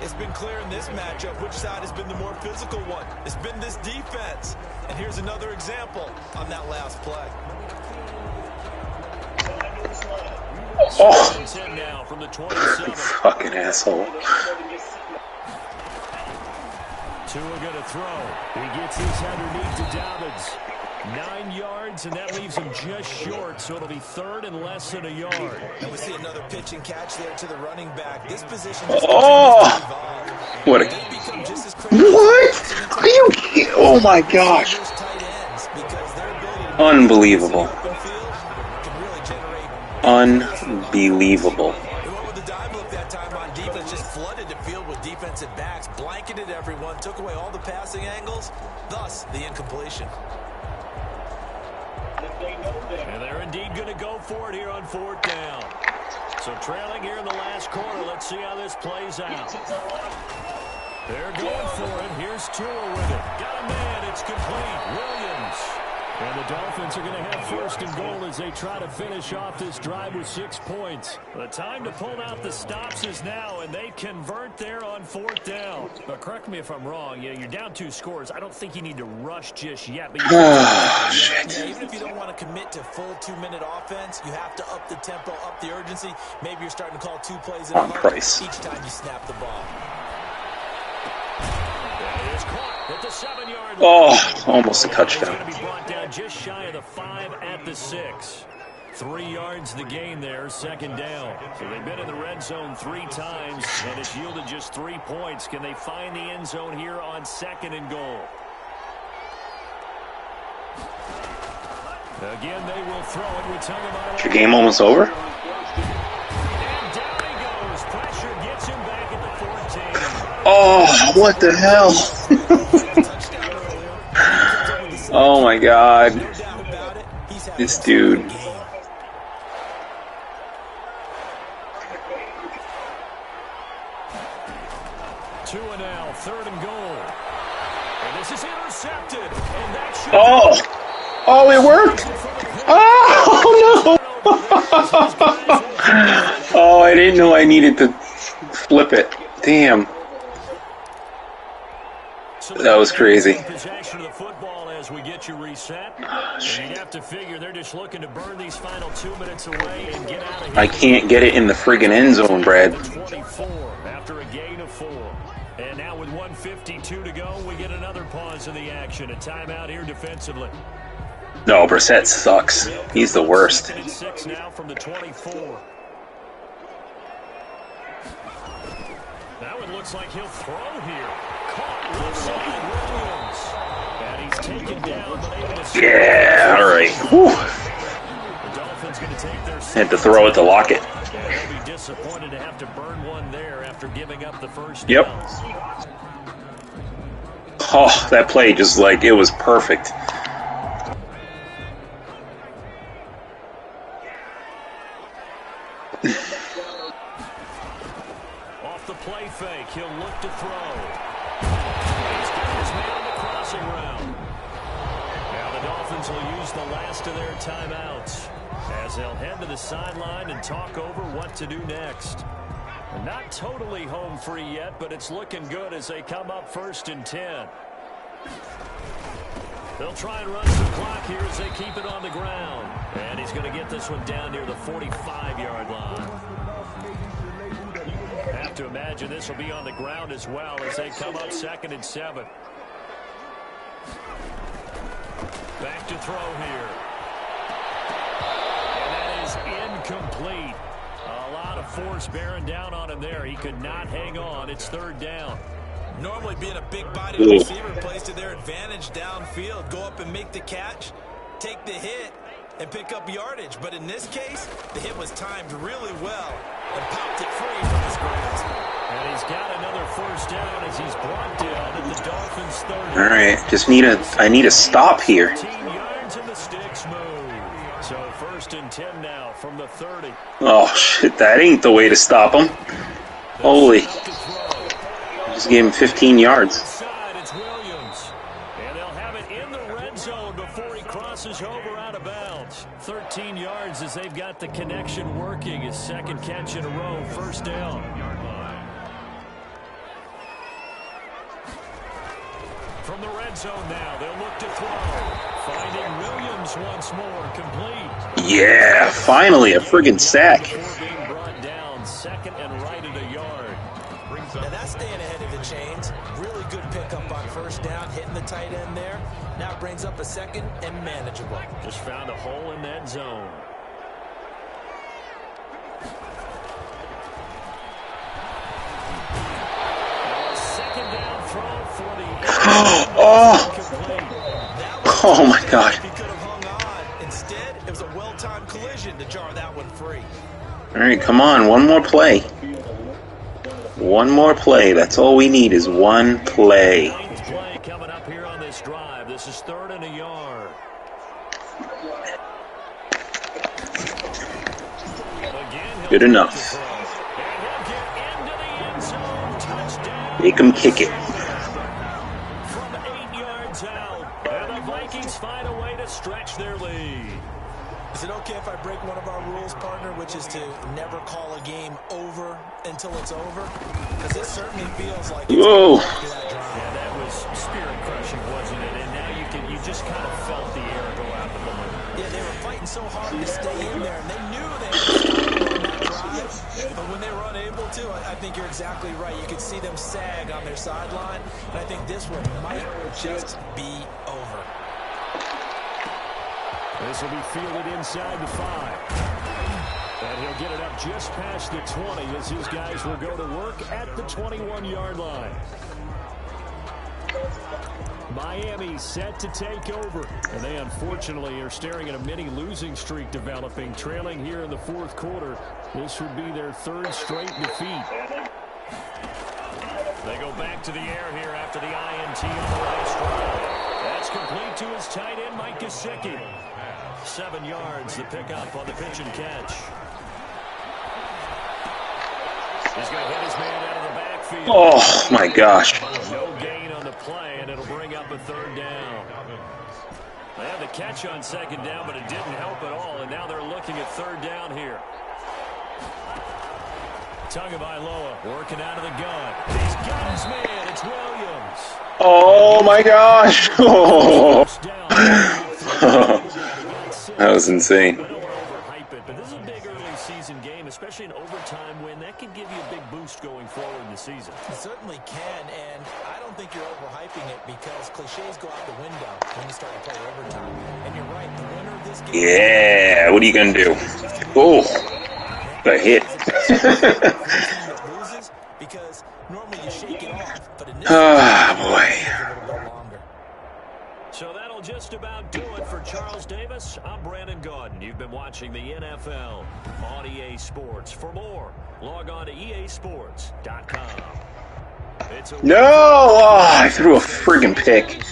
It's been clear in this matchup which side has been the more physical one. It's been this defense. And here's another example on that last play.
Oh,
10 now from the 27.
fucking asshole.
Tua going to throw. He gets his underneath to Dobbins. 9 yards, and that leaves him just short, so it'll be 3rd and less than a yard.
And we see another pitch and catch there to the running back. This position
What? What? Are you kidding? Oh my gosh! Unbelievable. Unbelievable.
Defensive backs blanketed everyone, took away all the passing angles, thus the incompletion.
And they're indeed going to go for it here on 4th down. So trailing here in the last quarter, let's see how this plays out. They're going for it. Here's Tua with it. Got a man. It's complete. Williams. And the Dolphins are going to have 1st and goal as they try to finish off this drive with 6 points. The time to pull out the stops is now, and they convert there on 4th down. But correct me if I'm wrong. You're down 2 scores. I don't think you need to rush just yet. But
even if you don't want to commit to full 2-minute offense, you have to up the tempo, up the urgency. Maybe you're starting to call 2 plays in a row each time you snap the ball.
Oh, almost a touchdown.
Going to be brought down just shy of the 5 at the 6. 3 yards the gain there, 2nd down. So they've been in the red zone 3 times, and it's yielded just 3 points. Can they find the end zone here on 2nd and goal? Again, they will throw it with Tagovailoa.
Is your game almost over?
And down he goes. Pressure gets him back at the 14.
Oh, what the hell? Oh my god. This dude.
Tua now, 3rd and goal. And this is intercepted. And that should
Oh, it worked. Oh, no. Oh, I didn't know I needed to flip it. Damn. That was crazy.
Possession of the football as we get you reset. You'd have to figure they're just looking to burn these final 2 minutes away and get out of here.
I can't get it in the friggin' end zone, Brad.
24 after a gain of 4. And now with 1:52 to go, we get another pause in the action. A timeout here defensively.
No, Brissett sucks. He's the worst.
6 now from the 24. Now it looks like he'll throw here. Caught left side Williams. And he's taken down, but able to...
Yeah, all right. Whew.
The Dolphins going to take their...
Had to throw it to Lockett.
They'll be disappointed to have to burn one there after giving up the first
Yep.
down.
Oh, that play just like, it was perfect.
Off the play fake, he'll look to throw. He's got his man on the crossing route. Now the Dolphins will use the last of their timeouts as they'll head to the sideline and talk over what to do next. Not totally home free yet, but it's looking good as they come up 1st and 10. They'll try and run some clock here as they keep it on the ground. And he's going to get this one down near the 45-yard line.
imagine this will be on the ground as well as they come up 2nd and 7. Back to throw here. And that is incomplete. A lot of force bearing down on him there. He could not hang on. It's 3rd down.
Normally being a big-bodied receiver plays to their advantage downfield. Go up and make the catch, take the hit, and pick up yardage. But in this case, the hit was timed really well and popped it free from his grasp.
And he's got another 1st down as he's brought down at the Dolphins 30.
All right, I need a stop here.
13 yards and the sticks move. So 1st and 10 now from the 30.
Oh, shit, that ain't the way to stop him. Holy. Just gave him 15 yards.
It's Williams. And they'll have it in the red zone before he crosses over out of bounds. 13 yards as they've got the connection working. His 2nd catch in a row, 1st down. From the red zone now, they'll look to throw. Finding Williams once more, complete.
Yeah, finally a friggin' sack.
Being brought down, 2nd and right at a yard.
And that's staying ahead of the chains. Really good pickup on 1st down, hitting the tight end there. Now it brings up a 2nd and manageable.
Just found a hole in that zone.
Oh my God.
He could have hung on. Instead, it was a well-timed collision to jar that one free.
All right, come on, one more play. One more play. That's all we need is one play.
Play coming up here on this drive. This is 3rd and a yard.
Good enough. Make him kick it.
From 8 yards out, and the Vikings find a way to stretch their lead.
Is it okay if I break one of our rules, partner, which is to never call a game over until it's over? Because this certainly feels like it's
Whoa.
Yeah, that was spirit-crushing, wasn't it? And now you just kind of felt the air go out the balloon.
Yeah, they were fighting so hard to stay in there, and they knew they had to stop on that drive. But when they were unable to, I think you're exactly right. You could see them sag on their sideline, and I think this one might just be over.
This will be fielded inside the 5. And he'll get it up just past the 20 as his guys will go to work at the 21-yard line. Miami set to take over. And they unfortunately are staring at a mini losing streak developing, trailing here in the 4th quarter. This would be their 3rd straight defeat. They go back to the air here after the INT on the last drive. That's complete to his tight end, Mike Gesicki. 7 yards, the pickup on the pitch and catch. He's going to hit his man out of the backfield.
Oh, my gosh.
No gain on the play, and it'll bring up a 3rd down. They had the catch on 2nd down, but it didn't help at all, and now they're looking at 3rd down here. Tagovailoa working out of the gun. He's got his man. It's Williams.
Oh, my gosh. Oh. That was insane.
But this is a big early season game, especially an overtime win. That can give you a big boost going forward in the season.
It certainly can, and I don't think you're overhyping it because cliches go out the window when you start to play overtime. And you're right, the winner of this game...
Yeah, what are you going to do? Oh, the hit.
Because normally you shake it off, but in this
boy.
So that'll just about do it for Charles Davis. I'm Brandon Gaudin. You've been watching the NFL on EA Sports. For more, log on to easports.com.
No! Oh, I threw a friggin' pick.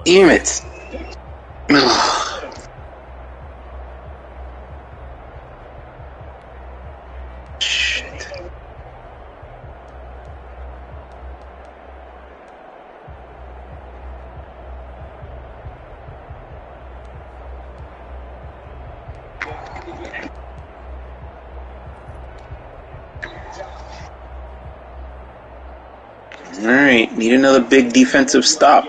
Damn it. Shit. All right, need another big defensive stop.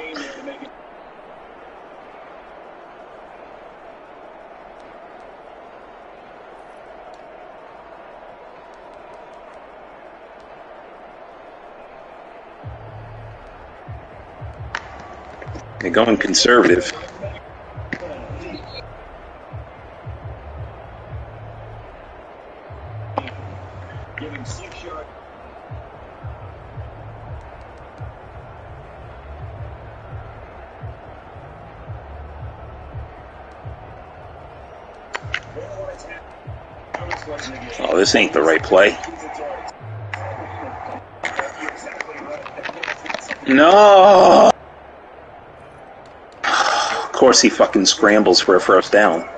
They're going conservative. Oh, this ain't the right play. No! Of course he fucking scrambles for a first down.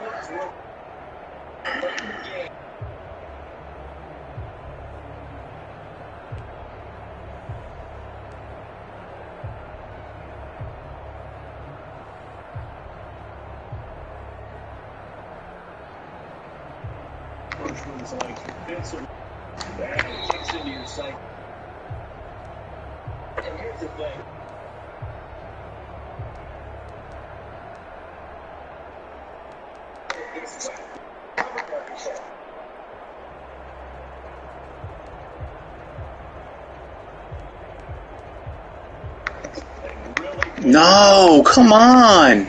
No, come on!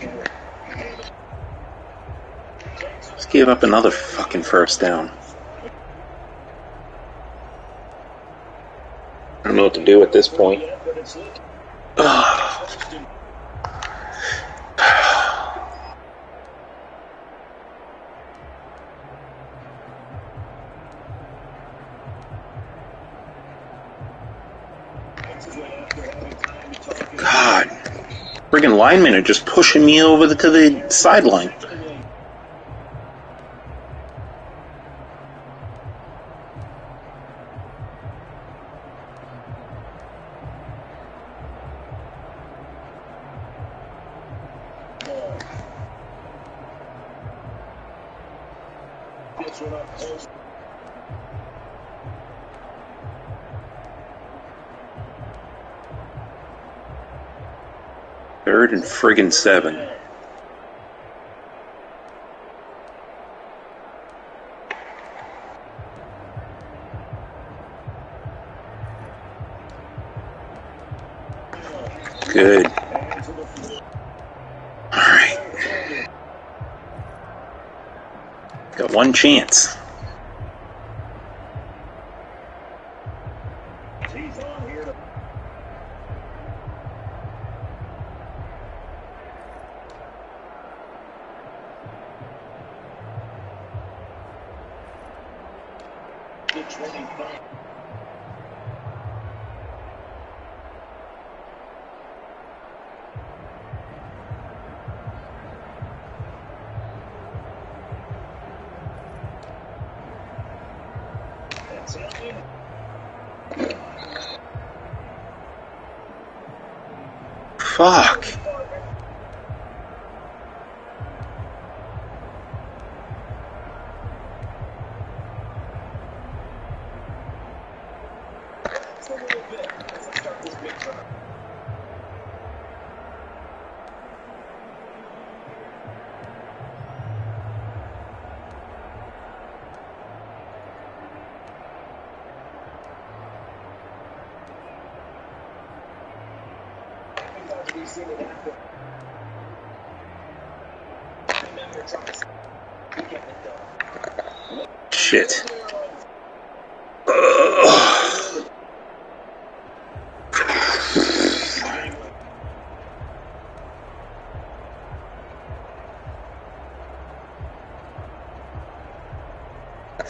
Just gave up another fucking first down. I don't know what to do at this point. Ugh. God, friggin' linemen are just pushing me over to the sideline. Third and friggin' 7. Good. Alright. Got one chance. Fuck. Shit.